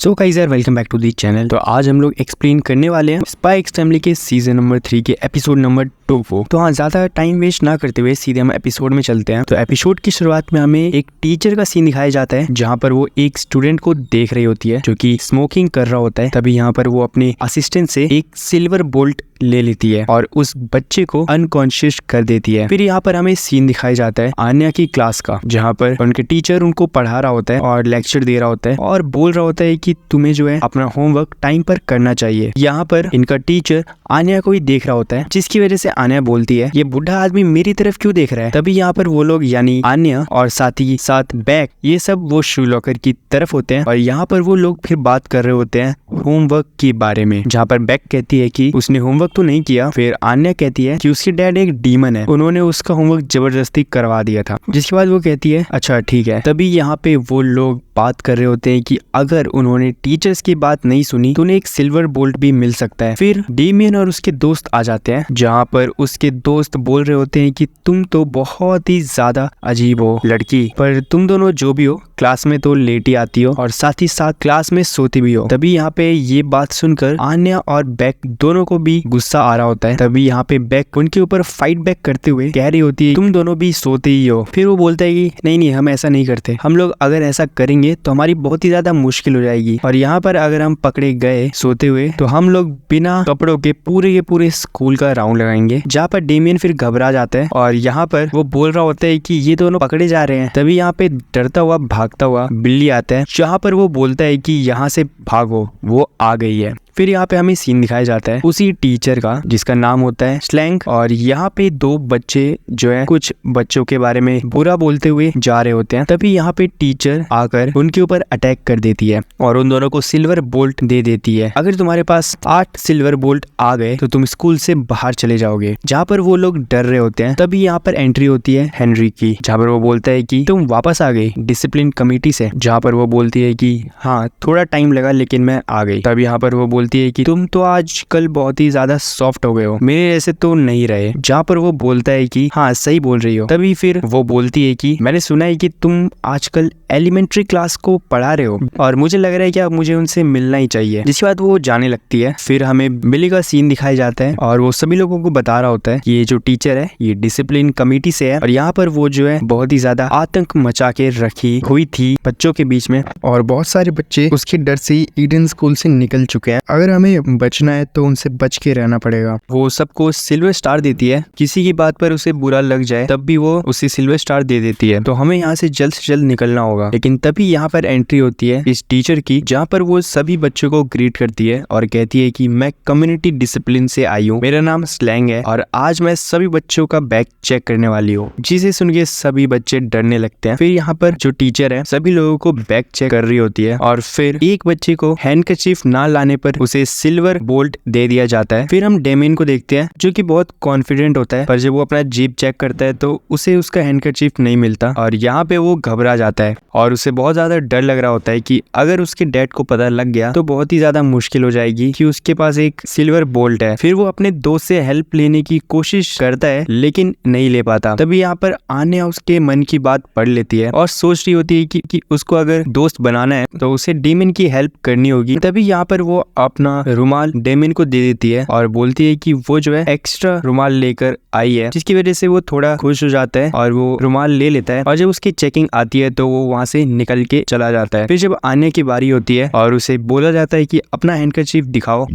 सो guys यार welcome back to the channel. तो आज हम लोग एक्सप्लेन करने वाले हैं स्पाई एक्स फैमिली के सीजन नंबर 3 के एपिसोड नंबर 2 को। तो हाँ, ज्यादा टाइम वेस्ट ना करते हुए सीधे हम एपिसोड में चलते हैं। तो एपिसोड की शुरुआत में हमें एक टीचर का सीन दिखाया जाता है जहाँ पर वो एक स्टूडेंट को देख रही होती है जो कि स्मोकिंग कर रहा होता है। तभी यहाँ पर वो अपने असिस्टेंट से एक सिल्वर बोल्ट ले लेती है और उस बच्चे को अनकॉन्शियस कर देती है। फिर यहाँ पर हमें सीन दिखाया जाता है आन्या की क्लास का, जहाँ पर उनके टीचर उनको पढ़ा रहा होता है और लेक्चर दे रहा होता है और बोल रहा होता है कि तुम्हें जो है अपना होमवर्क टाइम पर करना चाहिए। यहाँ पर इनका टीचर आन्या को ही देख रहा होता है, जिसकी वजह से आन्या बोलती है ये बुढ़ा आदमी मेरी तरफ क्यों देख रहा है। तभी यहाँ पर वो लोग यानी आन्या और साथ ही साथ बैक ये सब वो शू लॉकर की तरफ होते हैं और यहाँ पर वो लोग फिर बात कर रहे होते हैं होमवर्क के बारे में, जहाँ पर बैक कहती है कि उसने होमवर्क तो नहीं किया। फिर आन्या कहती है कि उसके डैड एक डीमन है, उन्होंने उसका होमवर्क जबरदस्ती करवा दिया था। जिसके बाद वो कहती है अच्छा ठीक है। तभी यहाँ पे वो लोग बात कर रहे होते हैं कि अगर उन्होंने टीचर्स की बात नहीं सुनी तो उन्हें एक सिल्वर बोल्ट भी मिल सकता है। फिर डेमियन और उसके दोस्त आ जाते हैं, जहाँ पर उसके दोस्त बोल रहे होते हैं कि तुम तो बहुत ही ज्यादा अजीब हो लड़की, पर तुम दोनों जो भी हो क्लास में तो लेट ही आती हो और साथ ही साथ क्लास में सोती भी हो। तभी यहाँ पे ये बात सुनकर आन्या और बैक दोनों को भी गुस्सा आ रहा होता है। तभी यहाँ पे बैक उनके ऊपर फाइट बैक करते हुए कह रही होती है तुम दोनों भी सोते ही हो। फिर वो बोलता है कि नहीं हम ऐसा नहीं करते, हम लोग अगर ऐसा करेंगे तो हमारी बहुत ही ज्यादा मुश्किल हो जाएगी और यहाँ पर अगर हम पकड़े गए सोते हुए तो हम लोग बिना कपड़ों के पूरे स्कूल का राउंड लगाएंगे। जहाँ पर डेमियन फिर घबरा जाता है और यहाँ पर वो बोल रहा होता है कि ये दोनों पकड़े जा रहे हैं। तभी यहाँ पे डरता हुआ भागता हुआ बिल्ली आता है, जहाँ पर वो बोलता है कि यहाँ से भागो, वो आ गई है। फिर यहाँ पे हमें सीन दिखाया जाता है उसी टीचर का जिसका नाम होता है स्लैंग, और यहाँ पे दो बच्चे जो है कुछ बच्चों के बारे में बुरा बोलते हुए जा रहे होते हैं। तभी यहाँ पे टीचर आकर उनके ऊपर अटैक कर देती है और उन दोनों को सिल्वर बोल्ट दे देती है। अगर तुम्हारे पास 8 सिल्वर बोल्ट आ गए तो तुम स्कूल से बाहर चले जाओगे। जहाँ पर वो लोग डर रहे होते हैं तभी यहाँ पर एंट्री होती है हेनरी की, जहाँ पर वो बोलता है कि तुम वापस आ गई डिसिप्लिन कमेटी से। जहाँ पर वो बोलती है कि हाँ थोड़ा टाइम लगा लेकिन मैं आ गई। तब यहाँ पर वो बोलती है कि तुम तो आजकल बहुत ही ज्यादा सॉफ्ट हो गए हो, मेरे जैसे तो नहीं रहे। जहाँ पर वो बोलता है कि हाँ सही बोल रही हो। तभी फिर वो बोलती है कि मैंने सुना है कि तुम आजकल एलिमेंट्री क्लास को पढ़ा रहे हो और मुझे लग रहा है कि अब मुझे उनसे मिलना ही चाहिए। जिसके बाद वो जाने लगती है। फिर हमें बिली का सीन दिखाया जाता है और वो सभी लोगों को बता रहा होता है कि ये जो टीचर है ये डिसिप्लिन कमेटी से है और यहाँ पर वो जो है बहुत ही ज्यादा आतंक मचा के रखी हुई थी बच्चों के बीच में और बहुत सारे बच्चे उसके डर से ईडन स्कूल से निकल चुके हैं। अगर हमें बचना है तो उनसे बच के रहना पड़ेगा। वो सबको सिल्वर स्टार देती है, किसी की बात पर उसे बुरा लग जाए तब भी वो उसे सिल्वर स्टार दे देती है। तो हमें यहाँ से जल्द निकलना होगा। लेकिन तभी यहाँ पर एंट्री होती है इस टीचर की, जहाँ पर वो सभी बच्चों को ग्रीट करती है और कहती है कि मैं कम्युनिटी डिसिप्लिन से आई हूँ, मेरा नाम स्लैंग है और आज मैं सभी बच्चों का बैग चेक करने वाली हूँ। जिसे सुन के सभी बच्चे डरने लगते हैं। फिर यहाँ पर जो टीचर है सभी लोगों को बैग चेक कर रही होती है और फिर एक बच्चे को हैंडकरचीफ ना लाने पर उसे सिल्वर बोल्ट दे दिया जाता है। फिर हम डेमियन को देखते हैं जो कि बहुत कॉन्फिडेंट होता है, पर जब वो अपना जीप चेक करता है तो उसे उसका हैंडकरचीफ नहीं मिलता और यहाँ पे वो घबरा जाता है और उसे बहुत ज्यादा डर लग रहा होता है कि अगर उसके डैड को पता लग गया तो बहुत ही ज्यादा मुश्किल हो जाएगी कि उसके पास एक सिल्वर बोल्ट है। फिर वो अपने दोस्त से हेल्प लेने की कोशिश करता है लेकिन नहीं ले पाता। तभी यहाँ पर आन्या उसके मन की बात पढ़ लेती है और सोच रही होती है कि उसको अगर दोस्त बनाना है तो उसे डेमियन की हेल्प करनी होगी। तभी यहाँ पर वो अपना रुमाल डेमियन को दे देती है और बोलती है कि वो जो है एक्स्ट्रा रुमाल लेकर आई है, जिसकी वजह से वो थोड़ा खुश हो जाता है और वो रुमाल ले लेता है और जब उसकी चेकिंग आती है तो वो वहाँ से निकल के चला जाता है। फिर जब आने की बारी होती है और उसे बोला जाता है कि अपना हैंडकरचीफ दिखाओ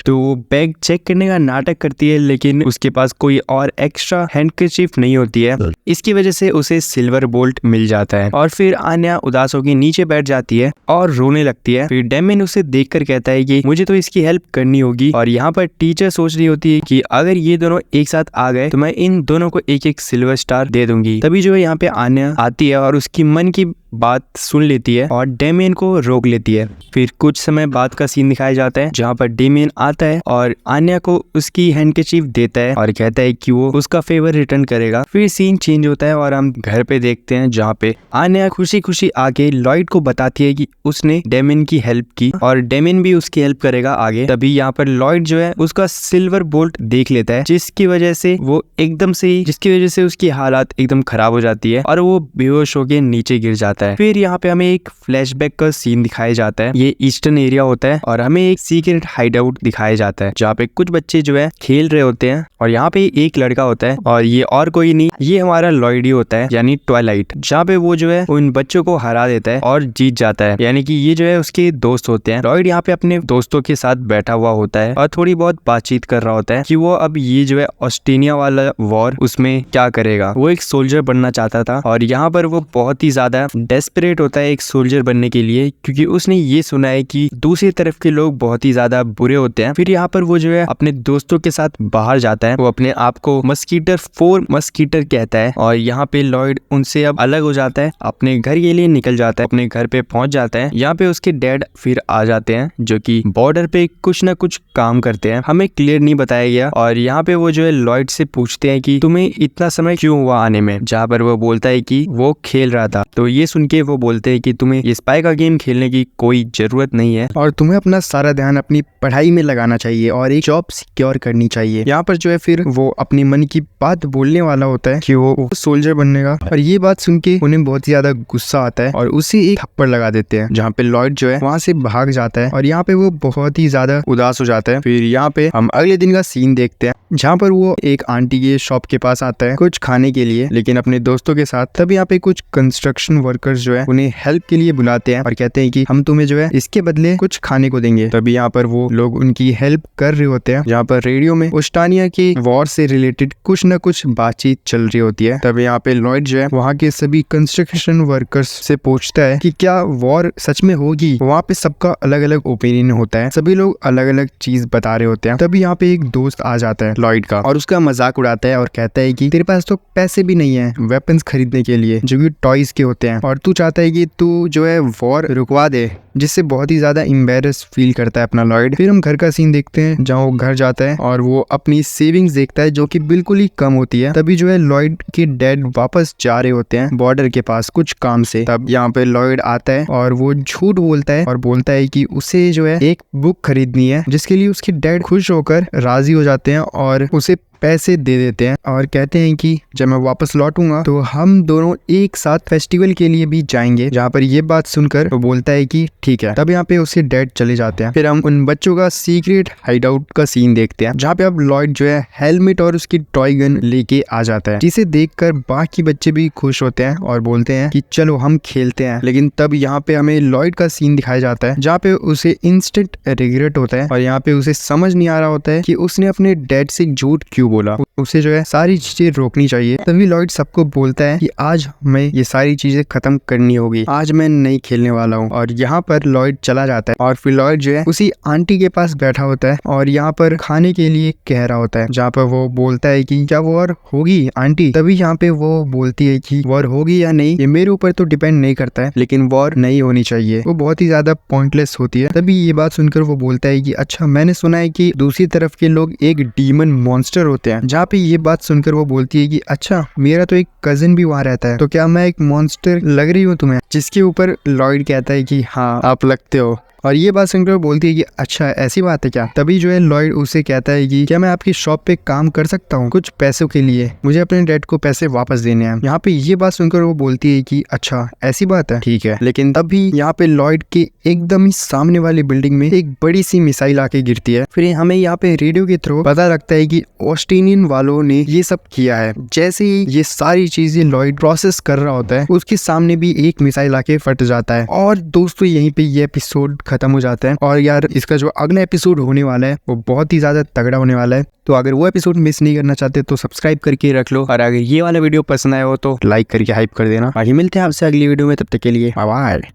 तो वो बैग चेक करने का नाटक करती है लेकिन उसके पास कोई और एक्स्ट्रा हैंडकरचीफ नहीं होती है। इसकी वजह से उसे सिल्वर बोल्ट मिल जाता है और फिर आन्या उदास होकर नीचे बैठ जाती है और रोने लगती है। फिर डेमियन उसे देखकर कहता है कि मुझे तो इसकी हेल्प करनी होगी और यहाँ पर टीचर सोच रही होती है कि अगर ये दोनों एक साथ आ गए तो मैं इन दोनों को एक सिल्वर स्टार दे दूंगी। तभी जो है यहाँ पे आन्या आती है और उसकी मन की बात सुन लेती है और डेमियन को रोक लेती है। फिर कुछ समय बाद का सीन दिखाया जाता है जहाँ पर डेमियन आता है और आन्या को उसकी हैंडकरचीफ देता है और कहता है कि वो उसका फेवर रिटर्न करेगा। फिर सीन चेंज होता है और हम घर पे देखते हैं जहाँ पे आन्या खुशी खुशी आके लॉयड को बताती है कि उसने डेमियन की हेल्प की और डेमियन भी उसकी हेल्प करेगा आगे। तभी यहाँ पर लॉयड जो है उसका सिल्वर बोल्ट देख लेता है, जिसकी वजह से उसकी हालात एकदम खराब हो जाती है और वो बेहोश होके नीचे गिर जाता है। जाता है। फिर यहाँ पे हमें एक फ्लैशबैक का सीन दिखाया जाता है। ये ईस्टर्न एरिया होता है और हमें एक सीक्रेट हाइडआउट दिखाया जाता है जहाँ पे कुछ बच्चे जो है खेल रहे होते हैं और यहाँ पे एक लड़का होता है और ये और कोई नहीं, ये हमारा लॉयड ही होता है यानी ट्वाइलाइट, जहाँ पे वो जो है उन बच्चों को हरा देता है और जीत जाता है। यानी कि ये जो है उसके दोस्त होते हैं। लॉयड यहाँ पे अपने दोस्तों के साथ बैठा हुआ होता है और थोड़ी बहुत बातचीत कर रहा होता है कि वो अब ये जो है ऑस्ट्रेलिया वाला वॉर उसमें क्या करेगा। वो एक सोल्जर बनना चाहता था और यहाँ पर वो बहुत ही ज्यादा डेस्परेट होता है एक सोल्जर बनने के लिए, क्योंकि उसने ये सुना है कि दूसरी तरफ के लोग बहुत ही ज्यादा बुरे होते हैं। फिर यहाँ पर वो जो है अपने दोस्तों के साथ बाहर जाता है। वो अपने आप को मस्कीटर 4 मस्कीटर कहता है और यहाँ पे लॉयड उनसे अब अलग हो जाता है, अपने घर के लिए निकल जाता है, अपने घर पे पहुंच जाता है। यहाँ पे उसके डैड फिर आ जाते हैं जो कि बॉर्डर पे कुछ ना कुछ काम करते हैं, हमें क्लियर नहीं बताया गया। और यहाँ पे वो जो है लॉयड से पूछते हैं कि तुम्हें इतना समय क्यों हुआ आने में, जहाँ पर वो बोलता है कि वो खेल रहा था। तो ये सुन के वो बोलते हैं कि तुम्हें ये स्पाई का गेम खेलने की कोई जरूरत नहीं है और तुम्हें अपना सारा ध्यान अपनी पढ़ाई में लगाना चाहिए और एक जॉब सिक्योर करनी चाहिए। यहाँ पर जो है फिर वो अपनी मन की बात बोलने वाला होता है कि वो सोल्जर बनने का, और ये बात सुन के उन्हें बहुत ही ज्यादा गुस्सा आता है और उसे एक थप्पड़ लगा देते हैं, जहाँ पे लॉयड जो है वहाँ से भाग जाता है और यहाँ पे वो बहुत ही ज्यादा उदास हो जाता है। फिर यहाँ पे हम अगले दिन का सीन देखते हैं जहाँ पर वो एक आंटी के शॉप के पास आता है कुछ खाने के लिए, लेकिन अपने दोस्तों के साथ। तब यहाँ पे कुछ कंस्ट्रक्शन वर्कर्स जो है उन्हें हेल्प के लिए बुलाते हैं और कहते हैं कि हम तुम्हें जो है इसके बदले कुछ खाने को देंगे। तभी यहाँ पर वो लोग उनकी हेल्प कर रहे होते हैं, जहाँ पर रेडियो में ऑस्ट्रेलिया के वॉर से रिलेटेड कुछ न कुछ बातचीत चल रही होती है। तब यहाँ पे लॉयड जो है वहाँ के सभी कंस्ट्रक्शन वर्कर्स से पूछता है कि क्या वॉर सच में होगी। वहाँ पे सबका अलग अलग ओपिनियन होता है, सभी लोग अलग अलग चीज बता रहे होते हैं। तभी यहाँ पे एक दोस्त आ जाता है लॉयड का और उसका मजाक उड़ाता है और कहता है कि तेरे पास तो पैसे भी नहीं है वेपन्स खरीदने के लिए जो कि टॉयज के होते हैं, और तू चाहता है कि तू जो है वॉर रुकवा दे, जिससे बहुत ही ज्यादा एम्बैरस फील करता है अपना लॉयड। फिर हम घर का सीन देखते हैं जहाँ वो घर जाता है और वो अपनी सेविंग्स देखता है जो कि बिल्कुल ही कम होती है। तभी जो है लॉयड के डैड वापस जा रहे होते हैं बॉर्डर के पास कुछ काम से। तब यहाँ पे लॉयड आता है और वो झूठ बोलता है और बोलता है कि उसे जो है एक बुक खरीदनी है, जिसके लिए उसके डैड खुश होकर राजी हो जाते हैं और उसे पैसे दे देते हैं और कहते हैं कि जब मैं वापस लौटूंगा तो हम दोनों एक साथ फेस्टिवल के लिए भी जाएंगे। जहाँ पर ये बात सुनकर वो बोलता है कि ठीक है। तब यहाँ पे उसके डैड चले जाते हैं। फिर हम उन बच्चों का सीक्रेट हाइडआउट का सीन देखते हैं जहाँ पे अब लॉयड जो है हेलमेट और उसकी टॉय गन लेके आ जाता है, जिसे देखकर बाकी बच्चे भी खुश होते हैं और बोलते हैं कि चलो हम खेलते हैं। लेकिन तब यहाँ पे हमें लॉयड का सीन दिखाया जाता है जहाँ पे उसे इंस्टेंट रिग्रेट होता है और यहाँ पे उसे समझ नहीं आ रहा होता है कि उसने अपने डैड से झूठ क्यों बोला। उसे जो है सारी चीजें रोकनी चाहिए। तभी लॉयड सबको बोलता है कि आज हमें ये सारी चीजें खत्म करनी होगी, आज मैं नहीं खेलने वाला हूँ। और यहाँ पर लॉयड चला जाता है और फिर लॉयड जो है उसी आंटी के पास बैठा होता है और यहाँ पर खाने के लिए कह रहा होता है, जहाँ पर वो बोलता है कि क्या वॉर होगी आंटी। तभी यहाँ पे वो बोलती है कि वॉर होगी या नहीं ये मेरे ऊपर तो डिपेंड नहीं करता है, लेकिन वॉर नहीं होनी चाहिए। वो बहुत ही ज्यादा पॉइंटलेस होती है। तभी ये बात सुनकर वो बोलता है कि अच्छा मैंने सुना है कि दूसरी तरफ के लोग एक डीमन मॉन्स्टर होते हैं। जहाँ पे ये बात सुनकर वो बोलती है कि अच्छा मेरा तो एक कजिन भी वहाँ रहता है, तो क्या मैं एक मॉन्स्टर लग रही हूँ तुम्हें। जिसके ऊपर लॉयड कहता है कि हाँ आप लगते हो। और ये बात सुनकर बोलती है कि अच्छा ऐसी बात है क्या। तभी जो है लॉयड उसे कहता है कि क्या मैं आपकी शॉप पे काम कर सकता हूँ कुछ पैसों के लिए, मुझे अपने डैड को पैसे वापस देने हैं। यहाँ पे ये बात सुनकर वो बोलती है कि अच्छा ऐसी बात है, ठीक है। लेकिन तभी यहाँ पे लॉयड के एकदम ही सामने वाली बिल्डिंग में एक बड़ी सी मिसाइल आके गिरती है। फिर हमें यहाँ पे रेडियो के थ्रू पता लगता है कि ऑस्ट्रेलियन वालों ने ये सब किया है। जैसे ही ये सारी चीजें लॉयड प्रोसेस कर रहा होता है उसके सामने भी एक मिसाइल आके फट जाता है। और दोस्तों यहीं पे ये एपिसोड खत्म हो जाता है। और यार इसका जो अगला एपिसोड होने वाला है वो बहुत ही ज्यादा तगड़ा होने वाला है, तो अगर वो एपिसोड मिस नहीं करना चाहते तो सब्सक्राइब करके रख लो। और अगर ये वाला वीडियो पसंद आया हो तो लाइक करके हाइप कर देना। आगे मिलते हैं आपसे अगली वीडियो में, तब तक के लिए बाय बाय।